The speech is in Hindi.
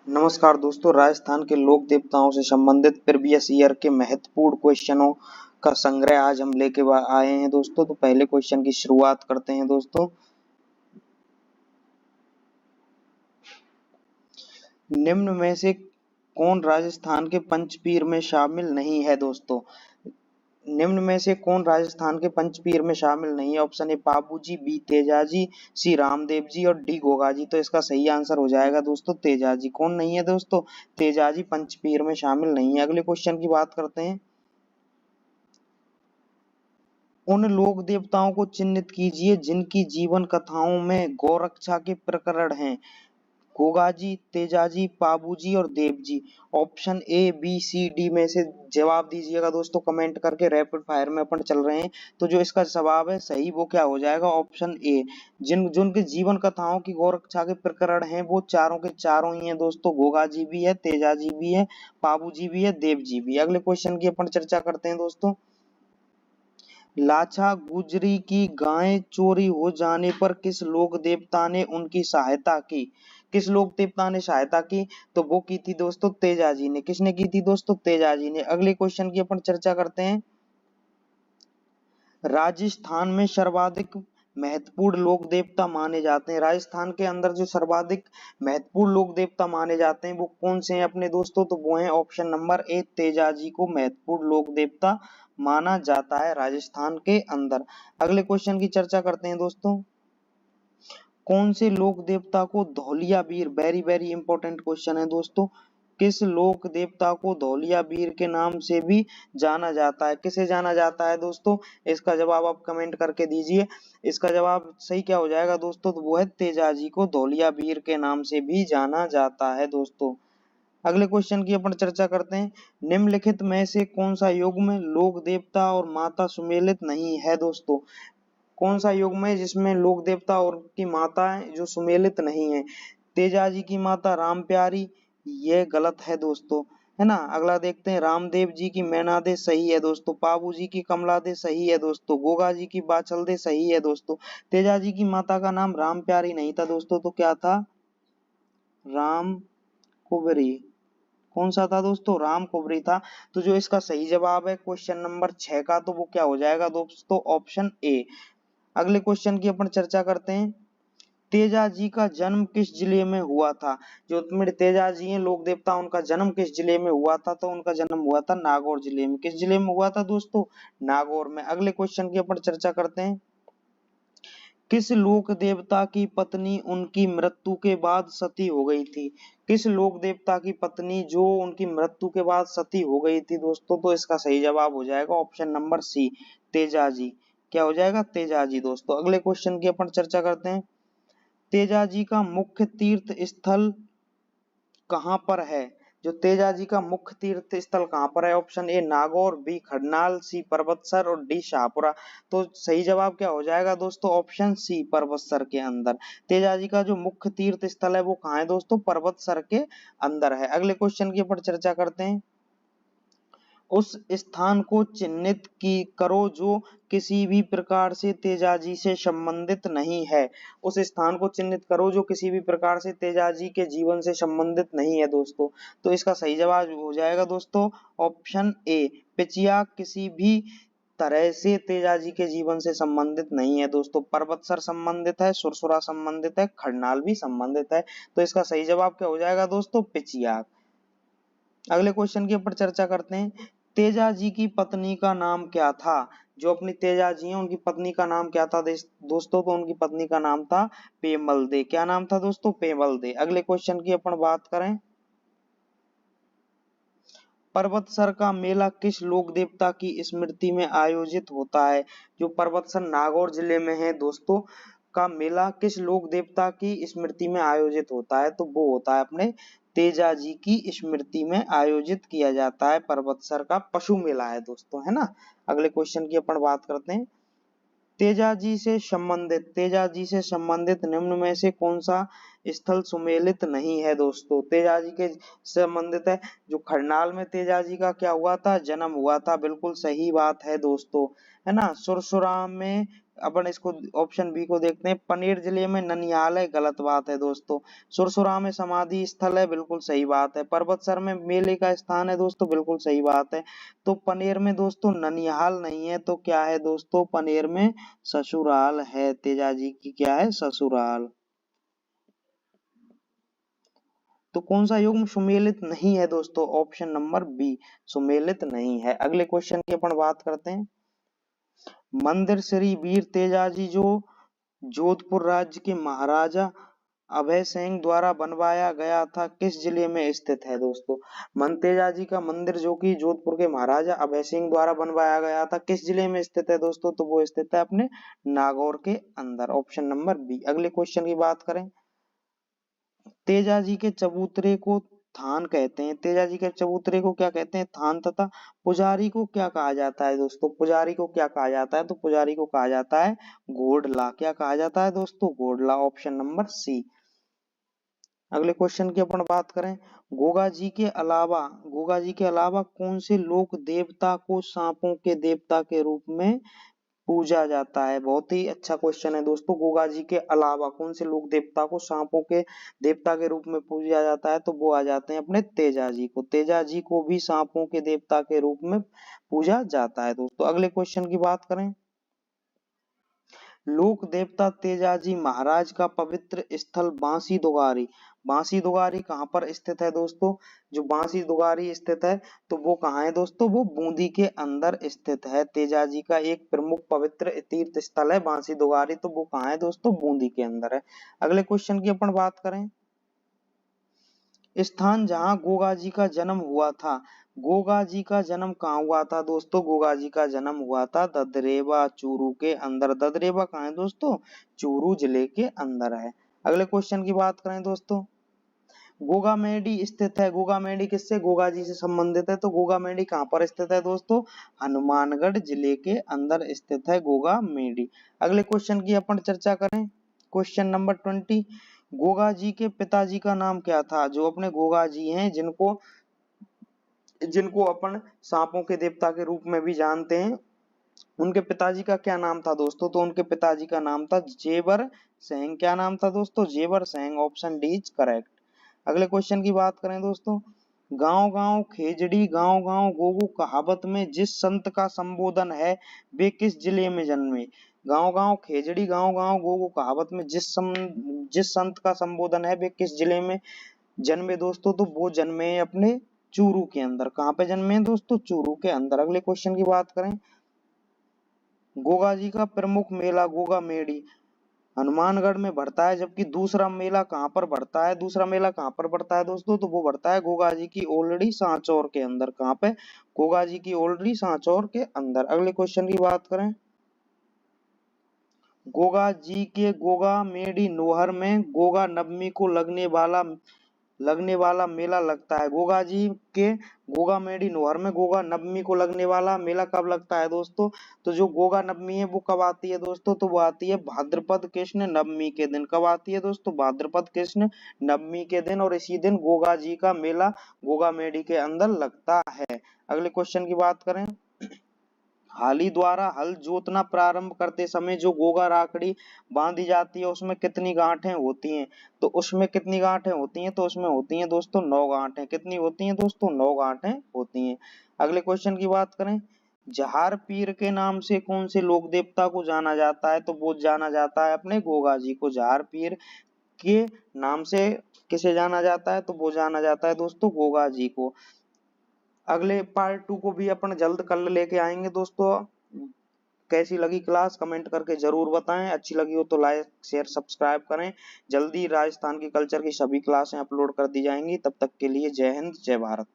नमस्कार दोस्तों, राजस्थान के लोक देवताओं से संबंधित प्रीवियस ईयर के महत्वपूर्ण क्वेश्चनों का संग्रह आज हम लेके आए हैं दोस्तों। तो पहले क्वेश्चन की शुरुआत करते हैं दोस्तों। निम्न में से कौन राजस्थान के पंचपीर में शामिल नहीं है दोस्तों? निम्न में से कौन राजस्थान के पंचपीर में शामिल नहीं है? ऑप्शन ए बाबूजी, बी तेजाजी, सी रामदेव जी और डी गोगाजी। तो इसका सही आंसर हो जाएगा दोस्तों तेजाजी। कौन नहीं है दोस्तों? तेजाजी पंचपीर में शामिल नहीं है। अगले क्वेश्चन की बात करते हैं। उन लोक देवताओं को चिन्हित कीजिए जिनकी जीवन कथाओं में गौरक्षा के प्रकरण हैं। गोगाजी, तेजाजी, पाबूजी और Devji. Option A, B, C, D में से जवाब दीजिएगा दोस्तों कमेंट करके। रैपिड फायर में अपन चल रहे हैं, तो जो इसका जवाब है सही वो क्या हो जाएगा? Option A. जिनके जीवन कथाओं की गौरक्षा के प्रकरण हैं वो चारों के चारों ही हैं दोस्तों। गोगाजी भी है, तेजाजी भी है, पाबूजी भी है, देवजी भी। अगले क्वेश्चन की अपन चर्चा करते हैं दोस्तों। लाछा गुजरी की गायें चोरी हो जाने पर किस लोक देवता ने उनकी सहायता की? किस लोक देवता ने सहायता की? तो वो की थी दोस्तों तेजाजी ने। किसने की थी दोस्तों? तेजाजी ने। अगले क्वेश्चन की अपन चर्चा करते हैं। राजस्थान में सर्वाधिक महत्वपूर्ण लोक देवता माने जाते हैं। राजस्थान के अंदर जो सर्वाधिक महत्वपूर्ण लोक देवता माने जाते हैं वो कौन से हैं अपने दोस्तों? तो वो हैं ऑप्शन नंबर ए, तेजाजी को महत्वपूर्ण लोक देवता माना जाता है राजस्थान के अंदर। अगले क्वेश्चन की चर्चा करते हैं दोस्तों। कौन से लोक देवता को धौलिया वीर, वेरी वेरी इंपॉर्टेंट क्वेश्चन है दोस्तों, किस लोक देवता को धौलिया वीर के नाम से भी जाना जाता है? किसे जाना जाता है दोस्तों? इसका जवाब आप कमेंट करके दीजिए। इसका जवाब सही क्या हो जाएगा दोस्तों? तो वो है तेजाजी को धौलिया वीर के नाम से भी जाना जाता है दोस्तों। अगले क्वेश्चन की अपन चर्चा करते हैं। निम्नलिखित में से कौन सा युग्म लोक देवता और माता सुमेलित नहीं है दोस्तों? कौन सा युग्म है जिसमें लोक देवता और की माता जो सुमेलित नहीं है? तेजाजी की माता राम प्यारी, ये गलत है दोस्तों, है ना। अगला देखते हैं। रामदेव जी की मैनादे सही है दोस्तों। पाबू जी की कमलादे सही है दोस्तों। गोगा जी की बाचलदे सही है दोस्तों। तेजाजी की माता का नाम राम प्यारी नहीं था दोस्तों, तो क्या था? राम कुबरी। कौन सा था दोस्तों? राम कुबरी था। तो जो इसका सही जवाब है क्वेश्चन नंबर 6 का, तो वो क्या हो जाएगा दोस्तों? Option A. अगले क्वेश्चन की अपन चर्चा करते हैं। तेजाजी का जन्म किस जिले में हुआ था? जो मेरे तेजाजी हैं लोक देवता, उनका जन्म किस जिले में हुआ था? तो उनका जन्म हुआ था नागौर जिले में। किस जिले में हुआ था दोस्तों? नागौर में। अगले क्वेश्चन की अपन चर्चा करते हैं। किस लोक देवता की पत्नी उनकी मृत्यु के बाद सती हो गई थी? किस लोक देवता की पत्नी जो उनकी मृत्यु के बाद सती हो गई थी दोस्तों? तो इसका सही जवाब हो जाएगा ऑप्शन नंबर सी, तेजाजी। क्या हो जाएगा? तेजाजी दोस्तों। अगले क्वेश्चन की अपन चर्चा करते हैं। तेजाजी का मुख्य तीर्थ स्थल कहाँ पर है? जो तेजाजी का मुख्य तीर्थ स्थल कहाँ पर है? Option A Nagaur, B Kharnal, C Parbatsar और डी शाहपुरा। तो सही जवाब क्या हो जाएगा दोस्तों? ऑप्शन सी, पर्वतसर के अंदर। तेजाजी का जो मुख्य तीर्थ स्थल है वो कहाँ है दोस्तों? पर्वतसर के अंदर है। अगले क्वेश्चन की ऊपर चर्चा करते हैं। उस स्थान को चिन्हित की करो जो किसी भी प्रकार से तेजाजी से संबंधित नहीं है। उस स्थान को चिन्हित करो जो किसी भी प्रकार से तेजाजी के जीवन से संबंधित नहीं है दोस्तों। तो इसका सही जवाब हो जाएगा दोस्तों ऑप्शन ए, पिचिया किसी भी तरह से तेजाजी के जीवन से संबंधित नहीं है दोस्तों। पर्वतसर संबंधित है, सुरसुरा संबंधित है, खरनाल भी संबंधित है। तो इसका सही जवाब क्या हो जाएगा दोस्तों? पिचिया। अगले क्वेश्चन के ऊपर चर्चा करते हैं। तेजाजी की पत्नी का नाम क्या था? जो अपनी तेजाजी है उनकी पत्नी का नाम क्या था दोस्तों? तो उनकी पत्नी का नाम था पेमल दे। क्या नाम था दोस्तों? पेमल दे। अगले क्वेश्चन की अपन बात करें। पर्वतसर का मेला किस लोक देवता की स्मृति में आयोजित होता है? जो पर्वतसर नागौर जिले में है दोस्तों, का मेला किस लोक देवता की स्मृति में आयोजित होता है? तो वो होता है अपने तेजाजी की स्मृति में आयोजित किया जाता है। पर्वतसर का पशु मेला है दोस्तों, है ना। अगले क्वेश्चन की अपन बात करते हैं। तेजाजी से संबंधित निम्न में से कौन सा स्थल सुमेलित नहीं है दोस्तों? तेजाजी के संबंधित है। जो खरनाल में तेजाजी का क्या हुआ था? जन्म हुआ था। बिल्कुल सही बात है दोस्तों, है ना। सुरसुरा में अपन इसको ऑप्शन बी को देखते हैं, पनेर जिले में ननिहाल है, गलत बात है दोस्तों। सुरसुरा में समाधि स्थल है, बिल्कुल सही बात है। पर्वतसर में मेले का स्थान है दोस्तों, बिल्कुल सही बात है। तो पनेर में दोस्तों ननिहाल नहीं है, तो क्या है दोस्तों, पनेर में ससुराल है। तेजाजी की क्या है, ससुराल। तो कौन सा युग्म सुमेलित नहीं है दोस्तों, ऑप्शन नंबर बी, सुमेलित नहीं है। अगले क्वेश्चन की अपन बात करते हैं, मंदिर श्री वीर तेजाजी जो जोधपुर राज्य के महाराजा अभय सिंह द्वारा बनवाया गया था, किस जिले में स्थित है दोस्तों। मन तेजाजी का मंदिर जो कि जोधपुर के महाराजा अभय सिंह द्वारा बनवाया गया था, किस जिले में स्थित है दोस्तों, तो वो स्थित है अपने नागौर के अंदर, ऑप्शन नंबर बी। अगले क्वेश्चन की बात करें, तेजाजी के चबूतरे को थान कहते हैं, तेजाजी के चबूतरे को क्या कहते हैं, थान, तथा पुजारी को क्या कहा जाता है दोस्तों, पुजारी को क्या कहा जाता है, तो पुजारी को कहा जाता है घोड़ला। क्या कहा जाता है दोस्तों, घोड़ला, ऑप्शन नंबर सी। अगले क्वेश्चन की अपन बात करें, गोगा जी के अलावा कौन से लोक देवता को सांपों के देवता के रूप में पूजा जाता है। बहुत ही अच्छा क्वेश्चन है दोस्तों, गोगा जी के अलावा कौन से लोक देवता को सांपों के देवता के रूप में पूजा जाता है, तो वो आ जाते हैं अपने तेजाजी को। तेजाजी को भी सांपों के देवता के रूप में पूजा जाता है दोस्तों। अगले क्वेश्चन की बात करें, लोक देवता तेजाजी महाराज का पवित्र स्थल बांसी दुगारी, बांसी दुगारी कहाँ पर स्थित है दोस्तों, जो बांसी दुगारी स्थित है तो वो कहाँ है दोस्तों, वो बूंदी के अंदर स्थित है। तेजाजी का एक प्रमुख पवित्र तीर्थ स्थल है बांसी दुगारी, तो वो कहाँ है दोस्तों, बूंदी के अंदर है। अगले क्वेश्चन की अपन बात करें, स्थान जहां गोगा जी का जन्म हुआ था, गोगा जी का जन्म कहाँ हुआ था दोस्तों, गोगा जी का जन्म हुआ था ददरेवा, चूरू के अंदर। ददरेवा कहाँ है दोस्तों, चूरू जिले के अंदर है। अगले क्वेश्चन की बात करें दोस्तों, गोगा मेडी स्थित है, गोगा मेडी किससे, गोगा जी से संबंधित है, तो गोगा मेडी कहाँ पर स्थित है दोस्तों, हनुमानगढ़ जिले के अंदर स्थित है गोगा मेडी। अगले क्वेश्चन की अपन चर्चा करें, क्वेश्चन नंबर 20, गोगा जी के पिताजी का नाम क्या था, जो अपने गोगा जी हैं जिनको जिनको अपन सांपों के देवता के रूप में भी जानते हैं, उनके पिताजी का क्या नाम था दोस्तों, तो उनके पिताजी का नाम था जेवर सिंह। क्या नाम था दोस्तों, जेवर Singh, option D is correct. अगले क्वेश्चन की बात करें दोस्तों, गांव गांव खेजड़ी गांव गांव गोगो कहावत में जिस संत का संबोधन है वे किस जिले में जन्मे। गांव गांव खेजड़ी गांव गांव गोगो कहावत में जिस संत का संबोधन है वे किस जिले में जन्मे दोस्तों, तो वो जन्मे अपने चूरू के अंदर। कहाँ पे जन्मे हैं दोस्तों, चूरू के अंदर। अगले क्वेश्चन की बात करें, गोगा जी का प्रमुख मेला गोगा मेडी हनुमानगढ़ में बढ़ता है, जबकि दूसरा मेला कहाँ पर बढ़ता है, दूसरा मेला कहाँ पर बढ़ता है दोस्तों, तो वो बढ़ता है गोगा जी की ओल्डी सांचौर के अंदर। कहाँ पे, गोगा जी की ओल्डी सांचौर के अंदर। अगले क्वेश्चन की बात करें, गोगा जी के गोगा मेडी नोहर में गोगा नवमी को लगने वाला मेला लगता है। गोगा जी के गोगा मेडी नोहर में गोगा नवमी को लगने वाला मेला कब लगता है दोस्तों, तो जो गोगा नवमी है वो कब आती है दोस्तों, तो वो आती है भाद्रपद कृष्ण नवमी के दिन। कब आती है दोस्तों, भाद्रपद कृष्ण नवमी के दिन, और इसी दिन गोगा जी का मेला गोगा मेडी के अंदर लगता है। अगले क्वेश्चन की बात करें, हाली द्वारा हल जोतना प्रारंभ करते समय जो गोगा राखड़ी बांधी जाती है उसमें कितनी गांठें होती हैं, तो उसमें कितनी गांठें होती हैं, तो उसमें होती हैं दोस्तों 9 गांठें। कितनी होती हैं दोस्तों, 9 गांठें होती हैं। अगले क्वेश्चन की बात करें, जहार पीर के नाम से कौन से लोक देवता को जाना जाता है, तो वो जाना जाता है अपने गोगा जी को। जहार पीर के नाम से किसे जाना जाता है, तो वो जाना जाता है दोस्तों गोगा जी को। अगले पार्ट 2 को भी अपन जल्द कल लेके आएंगे दोस्तों। कैसी लगी क्लास कमेंट करके जरूर बताएं, अच्छी लगी हो तो लाइक शेयर सब्सक्राइब करें। जल्दी राजस्थान की कल्चर की सभी क्लासें अपलोड कर दी जाएंगी, तब तक के लिए जय हिंद जय भारत।